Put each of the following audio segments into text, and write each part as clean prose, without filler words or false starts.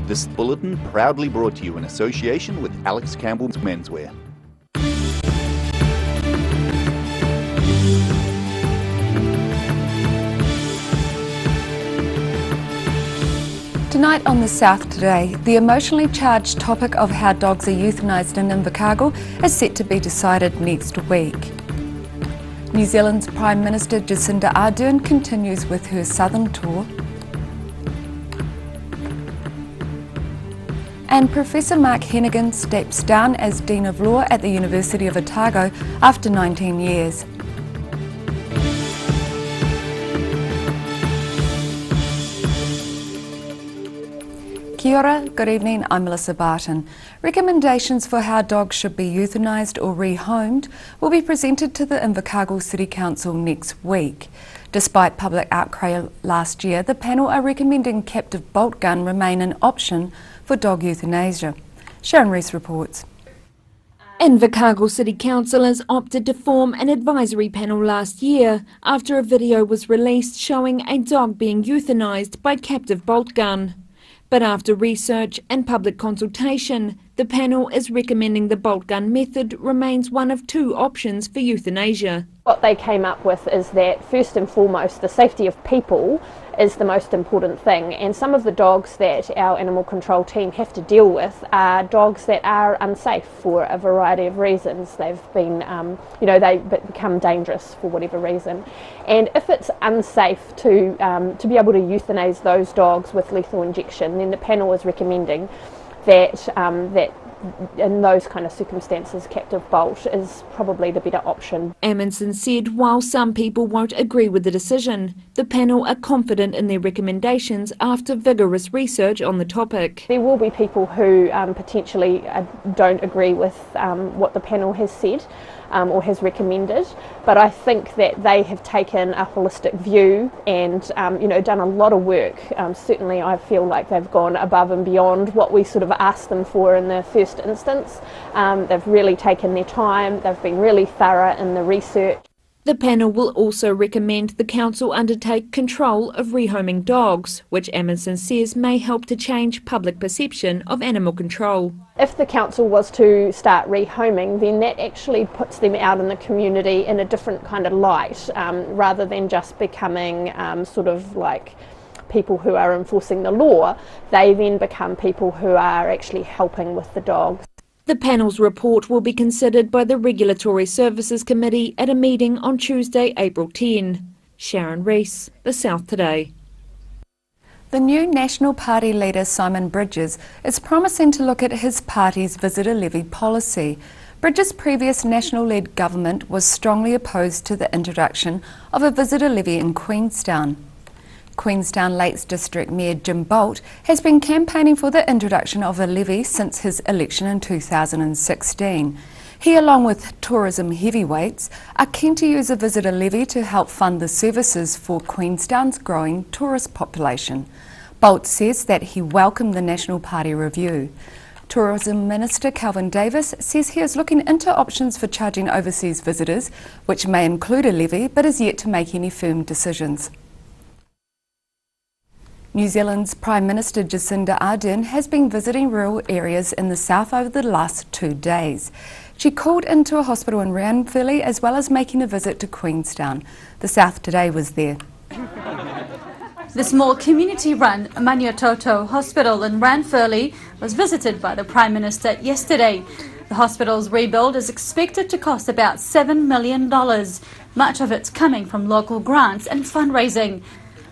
This bulletin proudly brought to you in association with Alex Campbell's Menswear. Tonight on The South Today, the emotionally charged topic of how dogs are euthanised in Invercargill is set to be decided next week. New Zealand's Prime Minister Jacinda Ardern continues with her southern tour. And Professor Mark Hennigan steps down as Dean of Law at the University of Otago after 19 years. Kia ora, good evening, I'm Melissa Barton. Recommendations for how dogs should be euthanised or rehomed will be presented to the Invercargill City Council next week. Despite public outcry last year, the panel are recommending captive bolt gun remain an option for dog euthanasia. Sharon Rees reports. Invercargill City Council has opted to form an advisory panel last year after a video was released showing a dog being euthanised by captive bolt gun. But after research and public consultation, the panel is recommending the bolt gun method remains one of two options for euthanasia. What they came up with is that first and foremost the safety of people is the most important thing, and some of the dogs that our animal control team have to deal with are dogs that are unsafe for a variety of reasons. They've been, they become dangerous for whatever reason, and if it's unsafe to be able to euthanise those dogs with lethal injection, then the panel is recommending that in those kind of circumstances, captive bolt is probably the better option. Amundsen said while some people won't agree with the decision, the panel are confident in their recommendations after vigorous research on the topic. There will be people who potentially don't agree with what the panel has said or has recommended, but I think that they have taken a holistic view and done a lot of work. Certainly I feel like they've gone above and beyond what we sort of asked them for in the first instance. They've really taken their time, they've been really thorough in the research. The panel will also recommend the council undertake control of rehoming dogs, which Amundsen says may help to change public perception of animal control. If the council was to start rehoming, then that actually puts them out in the community in a different kind of light, rather than just becoming sort of like people who are enforcing the law. They then become people who are actually helping with the dogs. The panel's report will be considered by the Regulatory Services Committee at a meeting on Tuesday, April 10. Sharon Rees, The South Today. The new National Party leader Simon Bridges is promising to look at his party's visitor levy policy. Bridges' previous National-led government was strongly opposed to the introduction of a visitor levy in Queenstown. Queenstown Lakes District Mayor Jim Bolt has been campaigning for the introduction of a levy since his election in 2016. He, along with tourism heavyweights, are keen to use a visitor levy to help fund the services for Queenstown's growing tourist population. Bolt says that he welcomed the National Party review. Tourism Minister Kelvin Davis says he is looking into options for charging overseas visitors, which may include a levy, but is yet to make any firm decisions. New Zealand's Prime Minister Jacinda Ardern has been visiting rural areas in the south over the last 2 days. She called into a hospital in Ranfurly as well as making a visit to Queenstown. The South Today was there. The small community-run Maniatoto Hospital in Ranfurly was visited by the Prime Minister yesterday. The hospital's rebuild is expected to cost about $7 million. Much of it's coming from local grants and fundraising.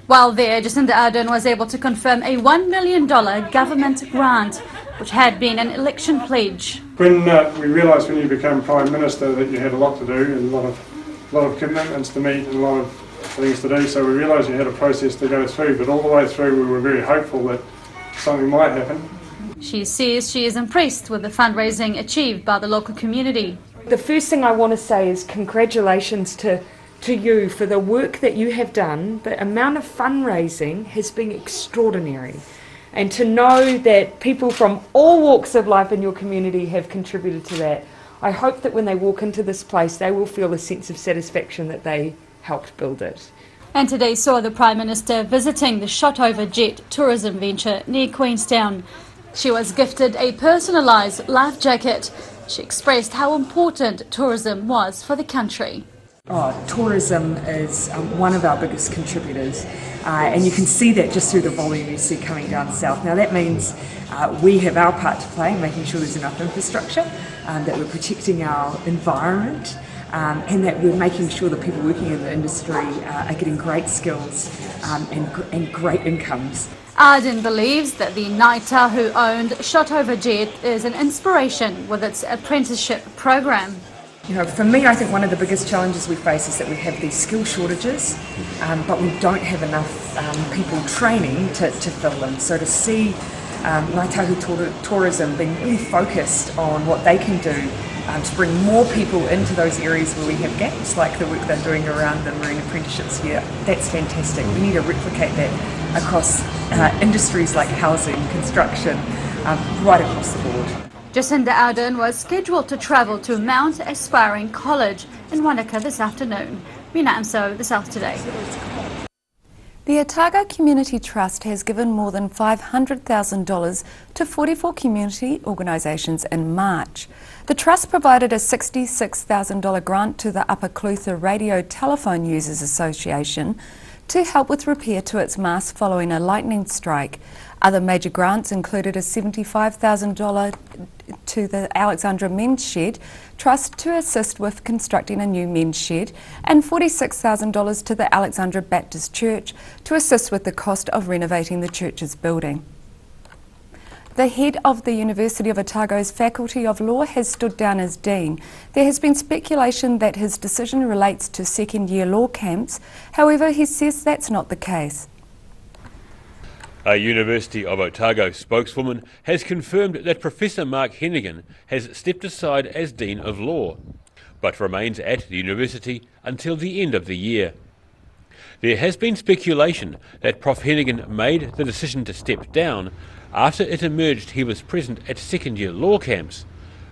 While there, Jacinda Ardern was able to confirm a $1 million government grant, which had been an election pledge. When we realised when you became Prime Minister that you had a lot to do and a lot of commitments to meet and a lot of things to do, so we realised you had a process to go through, but all the way through we were very hopeful that something might happen. She says she is impressed with the fundraising achieved by the local community. The first thing I want to say is congratulations to you for the work that you have done. The amount of fundraising has been extraordinary, and to know that people from all walks of life in your community have contributed to that, I hope that when they walk into this place they will feel a sense of satisfaction that they helped build it. And today saw the Prime Minister visiting the Shotover Jet tourism venture near Queenstown. She was gifted a personalised life jacket. She expressed how important tourism was for the country. Tourism is one of our biggest contributors, and you can see that just through the volume you see coming down south. Now that means we have our part to play in making sure there's enough infrastructure, that we're protecting our environment, and that we're making sure that people working in the industry are getting great skills and great incomes. Arden believes that the Ngāi Tahu-owned Shotover Jet is an inspiration with its apprenticeship program. You know, for me, I think one of the biggest challenges we face is that we have these skill shortages, but we don't have enough people training to fill them. So to see Ngāi Tahu Tourism being really focused on what they can do to bring more people into those areas where we have gaps, like the work they're doing around the marine apprenticeships here, that's fantastic. We need to replicate that across industries like housing, construction, right across the board. Jacinda Ardern was scheduled to travel to Mount Aspiring College in Wanaka this afternoon. Mina Amso, The South Today. The Otago Community Trust has given more than $500,000 to 44 community organisations in March. The Trust provided a $66,000 grant to the Upper Clutha Radio Telephone Users Association to help with repair to its mast following a lightning strike. Other major grants included a $75,000 to the Alexandra Men's Shed Trust to assist with constructing a new men's shed, and $46,000 to the Alexandra Baptist Church to assist with the cost of renovating the church's building. The head of the University of Otago's Faculty of Law has stood down as Dean. There has been speculation that his decision relates to second-year law camps. However, he says that's not the case. A University of Otago spokeswoman has confirmed that Professor Mark Hennigan has stepped aside as Dean of Law, but remains at the university until the end of the year. There has been speculation that Prof Hennigan made the decision to step down after it emerged he was present at second-year law camps,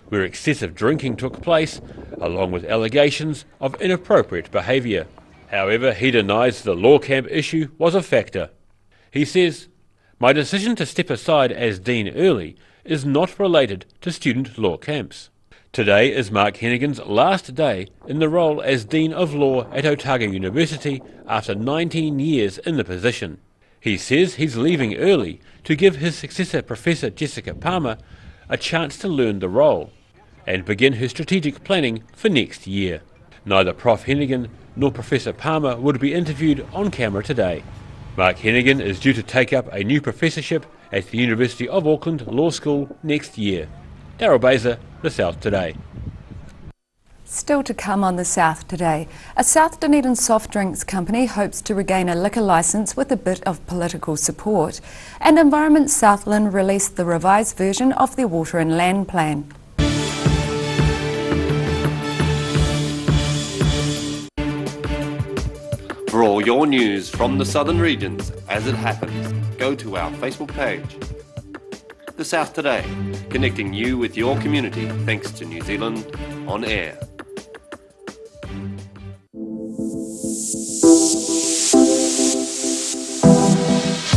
where excessive drinking took place, along with allegations of inappropriate behaviour. However, he denies the law camp issue was a factor. He says, "My decision to step aside as Dean early is not related to student law camps." Today is Mark Hennigan's last day in the role as Dean of Law at Otago University after 19 years in the position. He says he's leaving early to give his successor, Professor Jessica Palmer, a chance to learn the role and begin her strategic planning for next year. Neither Prof Hennigan nor Professor Palmer would be interviewed on camera today. Mark Hennigan is due to take up a new professorship at the University of Auckland Law School next year. Daryl Baser, The South Today. Still to come on The South Today, a South Dunedin soft drinks company hopes to regain a liquor licence with a bit of political support, and Environment Southland released the revised version of their water and land plan. For all your news from the southern regions as it happens, go to our Facebook page. The South Today, connecting you with your community thanks to New Zealand On Air.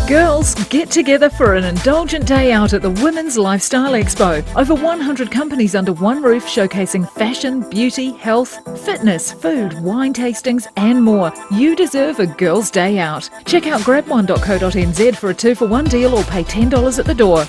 Girls, get together for an indulgent day out at the Women's Lifestyle Expo. Over 100 companies under one roof showcasing fashion, beauty, health, fitness, food, wine tastings and more. You deserve a girls' day out. Check out grabone.co.nz for a 2-for-1 deal or pay $10 at the door.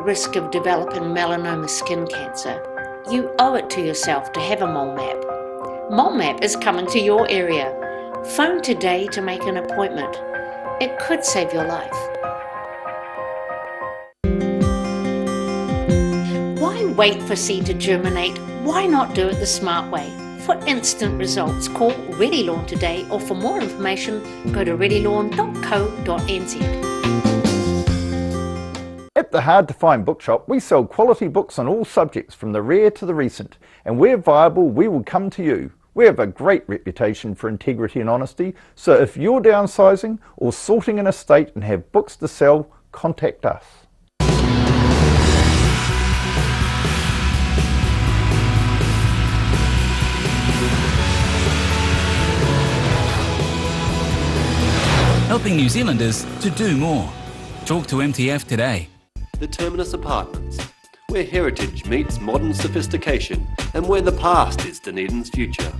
Risk of developing melanoma skin cancer, you owe it to yourself to have a mole map. Mole map is coming to your area. Phone today to make an appointment. It could save your life. Why wait for seed to germinate? Why not do it the smart way? For instant results, call Ready Lawn today, or for more information, go to readylawn.co.nz. At the Hard to Find Bookshop, we sell quality books on all subjects from the rare to the recent, and where viable, we will come to you. We have a great reputation for integrity and honesty, so if you're downsizing or sorting an estate and have books to sell, contact us. Helping New Zealanders to do more. Talk to MTF today. The Terminus Apartments, where heritage meets modern sophistication and where the past is Dunedin's future.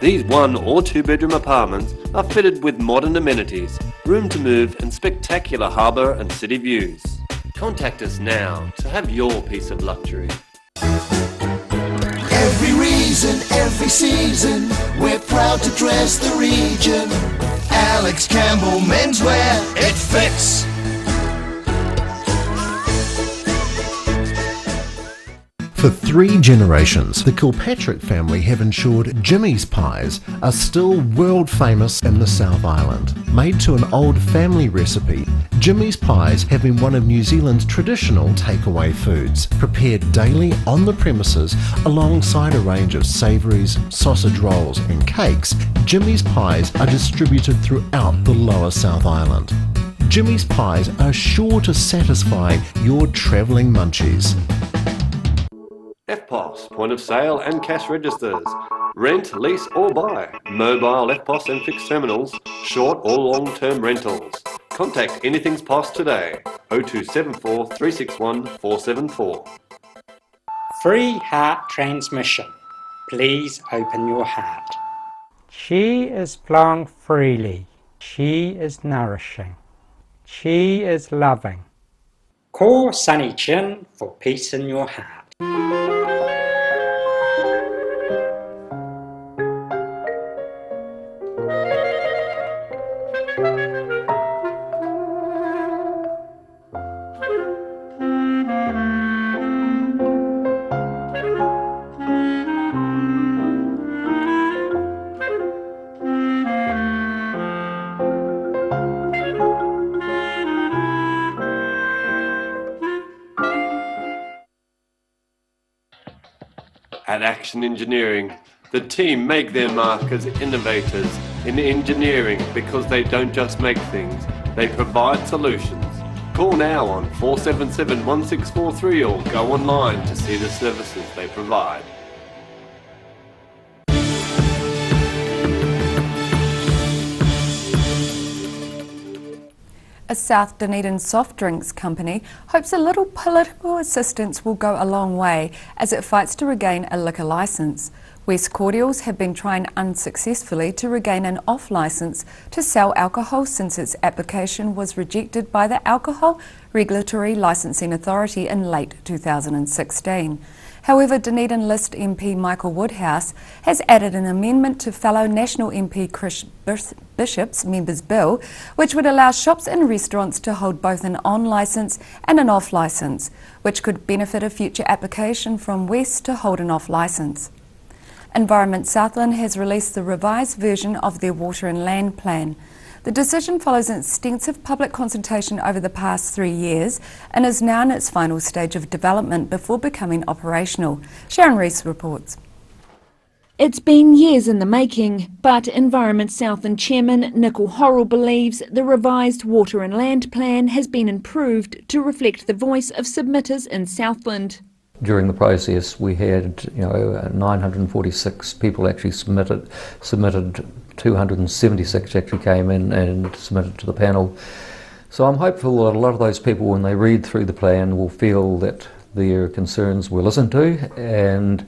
These 1 or 2 bedroom apartments are fitted with modern amenities, room to move and spectacular harbour and city views. Contact us now to have your piece of luxury. Every reason, every season, we're proud to dress the region. Alex Campbell Menswear, it fits. For 3 generations, the Kilpatrick family have ensured Jimmy's pies are still world famous in the South Island. Made to an old family recipe, Jimmy's pies have been one of New Zealand's traditional takeaway foods, prepared daily on the premises alongside a range of savouries, sausage rolls and cakes. Jimmy's pies are distributed throughout the lower South Island. Jimmy's pies are sure to satisfy your travelling munchies. FPOS, point of sale and cash registers. Rent, lease or buy. Mobile FPOS and fixed terminals. Short or long-term rentals. Contact Anything's POS today. 0274 361 474. Free heart transmission. Please open your heart. Chi is flowing freely. Chi is nourishing. Chi is loving. Call Sunny Chin for peace in your heart. At Action Engineering, the team make their mark as innovators in engineering because they don't just make things, they provide solutions. Call now on 477 1643 or go online to see the services they provide. A South Dunedin soft drinks company hopes a little political assistance will go a long way as it fights to regain a liquor licence. West Cordials have been trying unsuccessfully to regain an off licence to sell alcohol since its application was rejected by the Alcohol Regulatory Licensing Authority in late 2016. However, Dunedin List MP Michael Woodhouse has added an amendment to fellow National MP Chris Bishop's Members' Bill, which would allow shops and restaurants to hold both an on licence and an off licence, which could benefit a future application from West to hold an off licence. Environment Southland has released the revised version of their water and land plan. The decision follows an extensive public consultation over the past 3 years and is now in its final stage of development before becoming operational. Sharon Rees reports. It's been years in the making, but Environment Southland Chairman Nicol Horrell believes the revised water and land plan has been improved to reflect the voice of submitters in Southland. During the process, we had 946 people actually submitted 276 actually came in and submitted to the panel. So I'm hopeful that a lot of those people, when they read through the plan, will feel that their concerns were listened to, and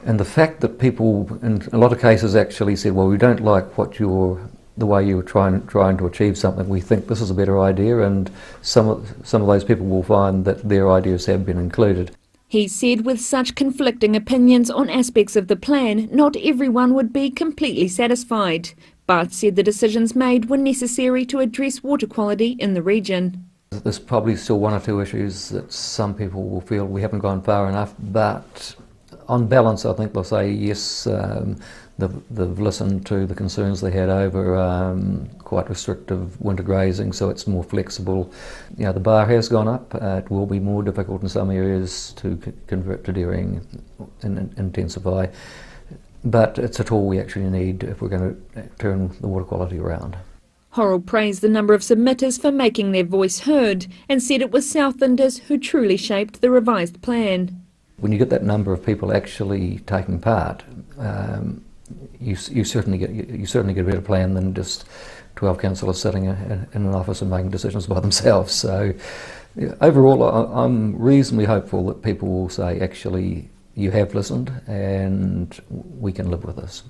the fact that people in a lot of cases actually said, well, we don't like the way you were trying to achieve something, we think this is a better idea, and some of those people will find that their ideas have been included. He said with such conflicting opinions on aspects of the plan, not everyone would be completely satisfied. Barth said the decisions made were necessary to address water quality in the region. There's probably still one or two issues that some people will feel we haven't gone far enough, but on balance I think they'll say yes, they've listened to the concerns they had over quite restrictive winter grazing, so it's more flexible. You know, the bar has gone up. It will be more difficult in some areas to convert to dairying and intensify, but it's a tool we actually need if we're going to turn the water quality around. Horrell praised the number of submitters for making their voice heard and said it was Southlanders who truly shaped the revised plan. When you get that number of people actually taking part, you certainly get a better plan than just 12 councillors sitting in an office and making decisions by themselves. So overall I'm reasonably hopeful that people will say actually you have listened and we can live with this.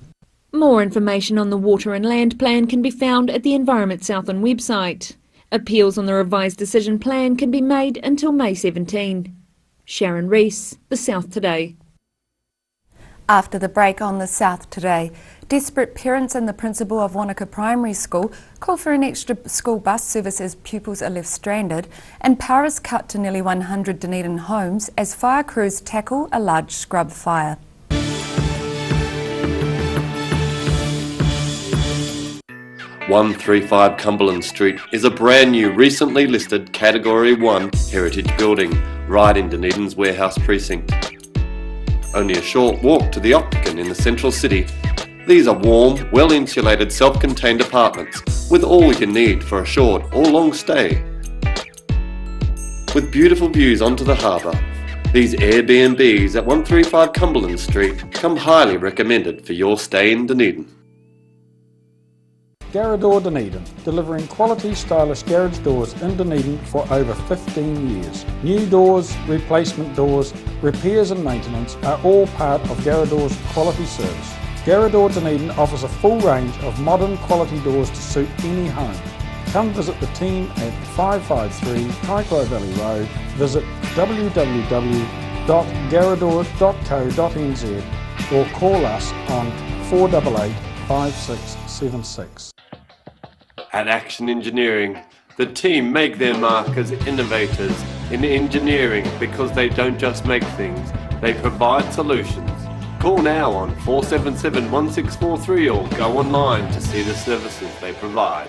More information on the Water and Land Plan can be found at the Environment Southland website. Appeals on the revised decision plan can be made until May 17. Sharon Rees, The South Today. After the break on The South Today, desperate parents and the principal of Wanaka Primary School call for an extra school bus service as pupils are left stranded, and power is cut to nearly 100 Dunedin homes as fire crews tackle a large scrub fire. "135 Cumberland Street is a brand new, recently listed Category 1 heritage building right in Dunedin's warehouse precinct. Only a short walk to the Opticon in the central city. These are warm, well-insulated, self-contained apartments with all you can need for a short or long stay. With beautiful views onto the harbour, these Airbnbs at 135 Cumberland Street come highly recommended for your stay in Dunedin. Garrador Dunedin, delivering quality stylish garage doors in Dunedin for over 15 years. New doors, replacement doors, repairs and maintenance are all part of Garrador's quality service. Garrador Dunedin offers a full range of modern quality doors to suit any home. Come visit the team at 553 Kaikoai Valley Road. Visit www.garrador.co.nz or call us on 488 5676. At Action Engineering, the team make their mark as innovators in engineering because they don't just make things, they provide solutions. Call now on 477 1643 or go online to see the services they provide.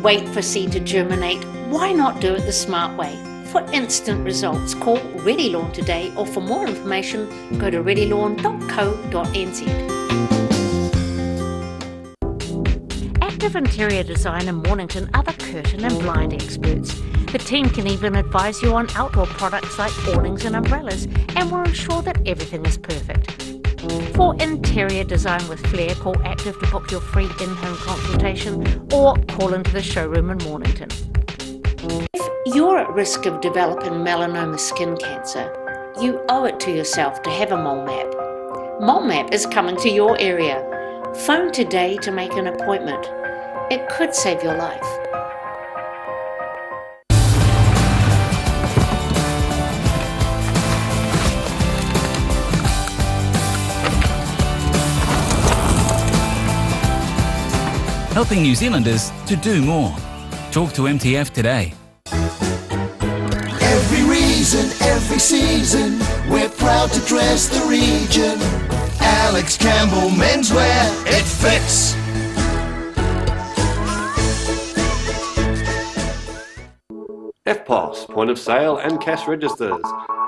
Wait for seed to germinate. Why not do it the smart way? For instant results, call Ready Lawn today, or for more information, go to readylawn.co.nz. Active Interior Design in Mornington are the curtain and blind experts. The team can even advise you on outdoor products like awnings and umbrellas, and will ensure that everything is perfect. For interior design with flair, call Active to book your free in-home consultation or call into the showroom in Mornington. If you're at risk of developing melanoma skin cancer, you owe it to yourself to have a mole map. Mole Map is coming to your area. Phone today to make an appointment. It could save your life. Helping New Zealanders to do more. Talk to MTF today. Every reason, every season, we're proud to dress the region. Alex Campbell Menswear, it fits. EFTPOS, point of sale and cash registers.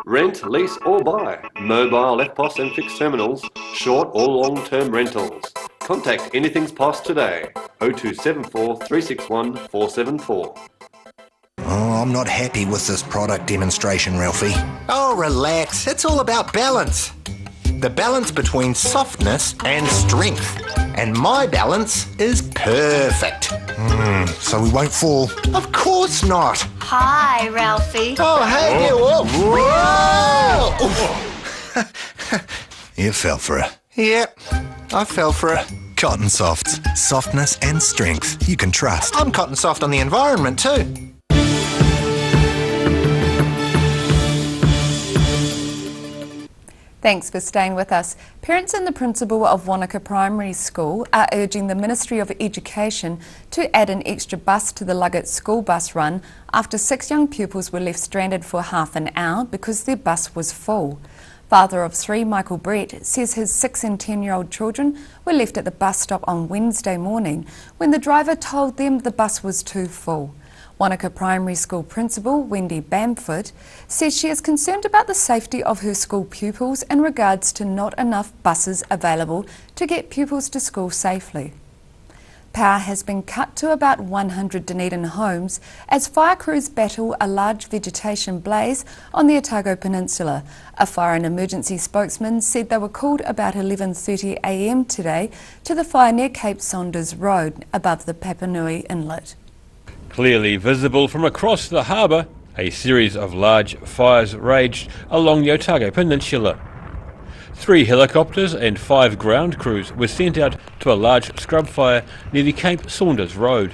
Rent, lease or buy. Mobile EFTPOS and fixed terminals. Short or long-term rentals. Contact Anything's POS today. 0274 361 474. Oh, I'm not happy with this product demonstration, Ralphie. Oh, relax. It's all about balance. The balance between softness and strength. And my balance is perfect. So we won't fall. Of course not. Hi, Ralphie. Oh, hey, whoa. You fell for it. Yep, I fell for it. Cotton Softs. Softness and strength you can trust. I'm Cotton Soft on the environment too. Thanks for staying with us. Parents and the principal of Wanaka Primary School are urging the Ministry of Education to add an extra bus to the Luggett school bus run after 6 young pupils were left stranded for half an hour because their bus was full. Father of 3, Michael Brett, says his 6 and 10-year-old children were left at the bus stop on Wednesday morning when the driver told them the bus was too full. Wanaka Primary School Principal Wendy Bamford says she is concerned about the safety of her school pupils in regards to not enough buses available to get pupils to school safely. Power has been cut to about 100 Dunedin homes as fire crews battle a large vegetation blaze on the Otago Peninsula. A fire and emergency spokesman said they were called about 11:30 a.m. today to the fire near Cape Saunders Road above the Papanui Inlet. Clearly visible from across the harbour, a series of large fires raged along the Otago Peninsula. 3 helicopters and 5 ground crews were sent out to a large scrub fire near the Cape Saunders Road.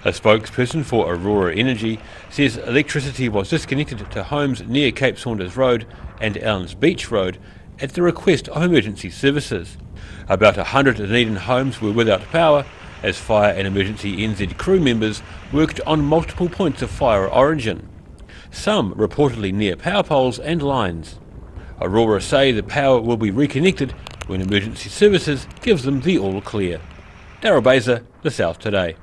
A spokesperson for Aurora Energy says electricity was disconnected to homes near Cape Saunders Road and Allens Beach Road at the request of emergency services. About 100 Dunedin homes were without power as Fire and Emergency NZ crew members worked on multiple points of fire origin, some reportedly near power poles and lines. Aurora say the power will be reconnected when emergency services gives them the all clear. Daryl Baser, The South Today.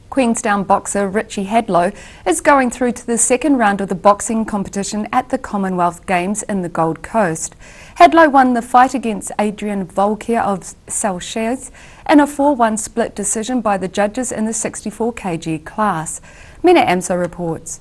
Queenstown boxer Richie Hadlow is going through to the second round of the boxing competition at the Commonwealth Games in the Gold Coast. Hadlow won the fight against Adrian Volker of Seychelles in a 4-1 split decision by the judges in the 64 kg class. Mina Amso reports.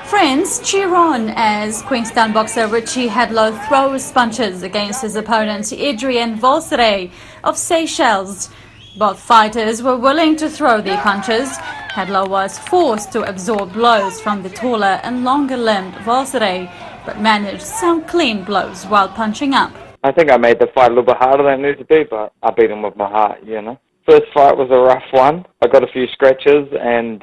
Friends cheer on as Queenstown boxer Richie Hadlow throws punches against his opponent Adrian Volker of Seychelles. Both fighters were willing to throw their punches. Hadlow was forced to absorb blows from the taller and longer-limbed Volker, but managed some clean blows while punching up. I think I made the fight a little bit harder than it needed to be, but I beat him with my heart, you know. First fight was a rough one. I got a few scratches, and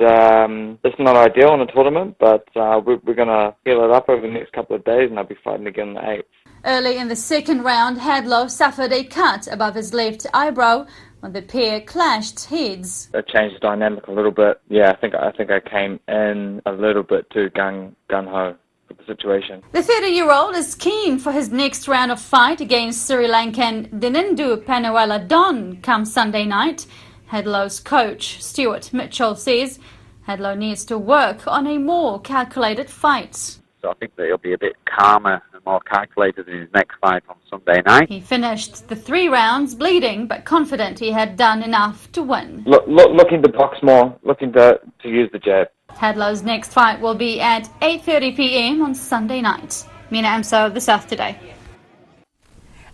it's not ideal in a tournament, but we're going to heal it up over the next couple of days, and I'll be fighting again on the 8th. Early in the second round, Hadlow suffered a cut above his left eyebrow when the pair clashed heads. It changed the dynamic a little bit. Yeah, I think I came in a little bit too gung-ho for the situation. The 30-year-old is keen for his next round of fight against Sri Lankan Dinindu Panuela Don come Sunday night. Hadlow's coach, Stuart Mitchell, says Hadlow needs to work on a more calculated fight. So I think that he'll be a bit calmer and more calculated in his next fight on Sunday night. He finished the 3 rounds bleeding, but confident he had done enough to win. Looking to box more, looking to use the jab. Hadlow's next fight will be at 8:30 p.m. on Sunday night. Mina Amso, The South Today.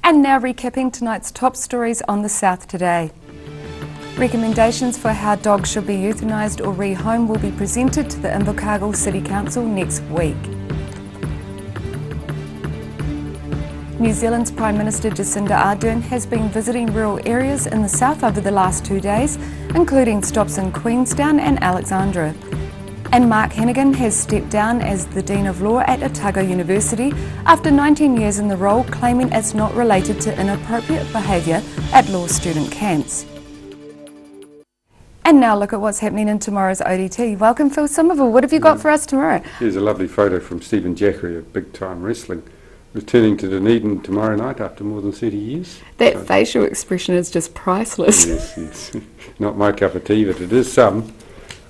And now recapping tonight's top stories on The South Today. Recommendations for how dogs should be euthanised or rehomed will be presented to the Invercargill City Council next week. New Zealand's Prime Minister Jacinda Ardern has been visiting rural areas in the south over the last 2 days, including stops in Queenstown and Alexandra. And Mark Hennigan has stepped down as the Dean of Law at Otago University after 19 years in the role, claiming it's not related to inappropriate behaviour at law student camps. And now look at what's happening in tomorrow's ODT. Welcome, Phil Somerville. What have you got for us tomorrow? Here's a lovely photo from Stephen Jackery of Big Time Wrestling, returning to Dunedin tomorrow night after more than 30 years. That facial expression is just priceless. Yes. Not my cup of tea, but it is some.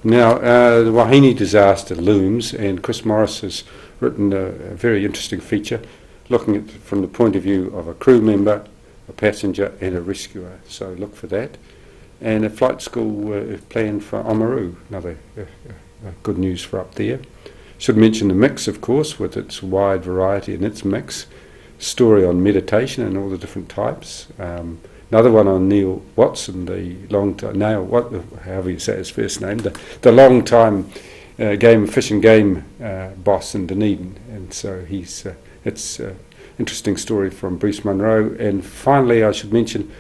Now, the Wahine disaster looms, and Chris Morris has written a very interesting feature looking at from the point of view of a crew member, a passenger and a rescuer. So look for that. And a flight school planned for Oamaru, another good news for up there. Should mention the mix, of course, with its wide variety and its mix. Story on meditation and all the different types. Another one on Neil Watson, the long time, however you say his first name, the long time fish and game boss in Dunedin, and so it's an interesting story from Bruce Munro. And finally, I should mention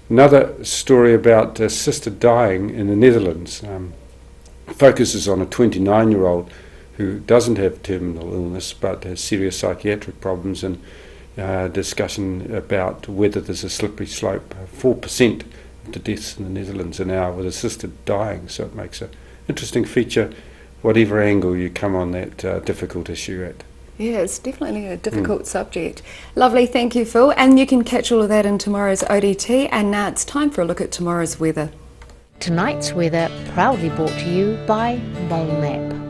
another story about assisted dying in the Netherlands. Focuses on a 29-year-old who doesn't have terminal illness but has serious psychiatric problems, and discussion about whether there's a slippery slope. 4% of the deaths in the Netherlands are now with assisted dying, so it makes an interesting feature whatever angle you come on that difficult issue at. Yeah, it's definitely a difficult subject. Lovely, thank you, Phil. And you can catch all of that in tomorrow's ODT. And now it's time for a look at tomorrow's weather. Tonight's weather proudly brought to you by Molnap.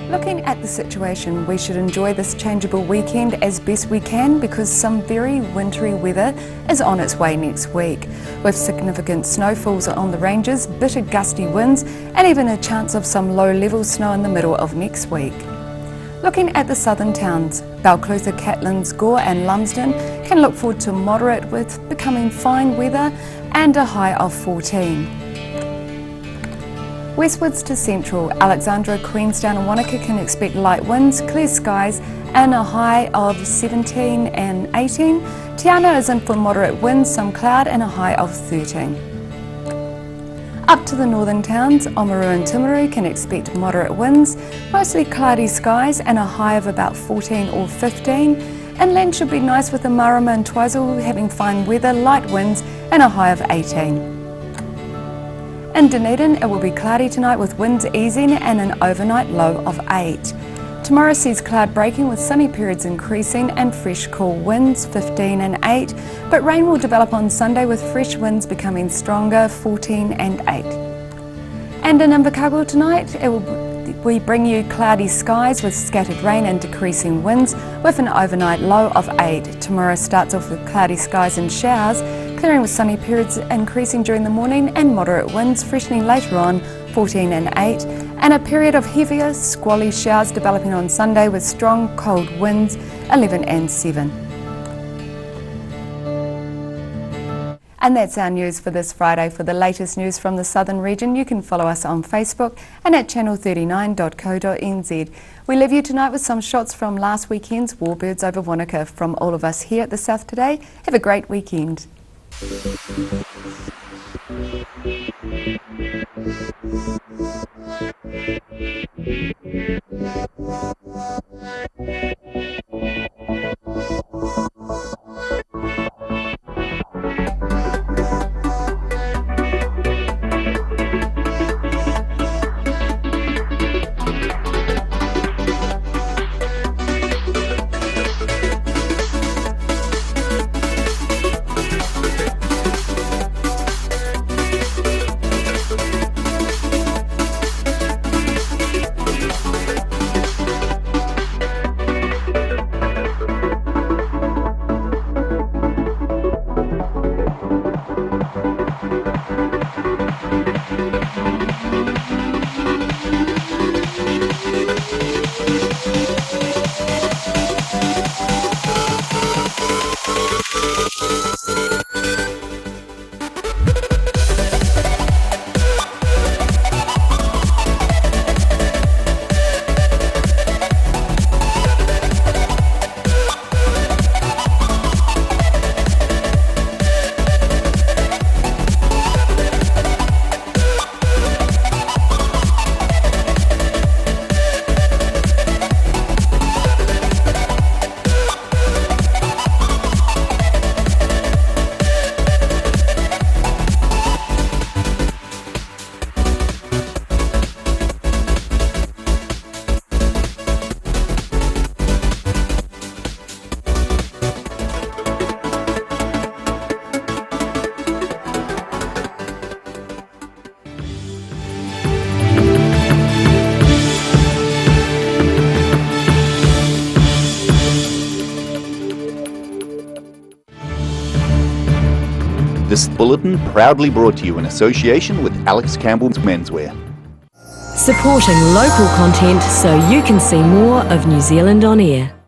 Looking at the situation, we should enjoy this changeable weekend as best we can because some very wintry weather is on its way next week, with significant snowfalls on the ranges, bitter gusty winds, and even a chance of some low-level snow in the middle of next week. Looking at the southern towns, Balclutha, Catlins, Gore and Lumsden can look forward to moderate with becoming fine weather and a high of 14. Westwards to central, Alexandra, Queenstown and Wanaka can expect light winds, clear skies and a high of 17 and 18. Te Anau is in for moderate winds, some cloud and a high of 13. Up to the northern towns, Oamaru and Timaru can expect moderate winds, mostly cloudy skies and a high of about 14 or 15. Inland should be nice with the Marama and Twizel having fine weather, light winds and a high of 18. In Dunedin, it will be cloudy tonight with winds easing and an overnight low of 8. Tomorrow sees cloud breaking with sunny periods increasing and fresh cool winds 15 and 8, but rain will develop on Sunday with fresh winds becoming stronger 14 and 8. And in Invercargill tonight, we bring you cloudy skies with scattered rain and decreasing winds with an overnight low of 8. Tomorrow starts off with cloudy skies and showers, clearing with sunny periods increasing during the morning and moderate winds freshening later on 14 and 8, and a period of heavier squally showers developing on Sunday with strong cold winds 11 and 7. And that's our news for this Friday. For the latest news from the Southern region, you can follow us on Facebook and at channel39.co.nz. We leave you tonight with some shots from last weekend's Warbirds over Wanaka. From all of us here at the South Today, have a great weekend. This bulletin proudly brought to you in association with Alex Campbell's Menswear. Supporting local content so you can see more of New Zealand on air.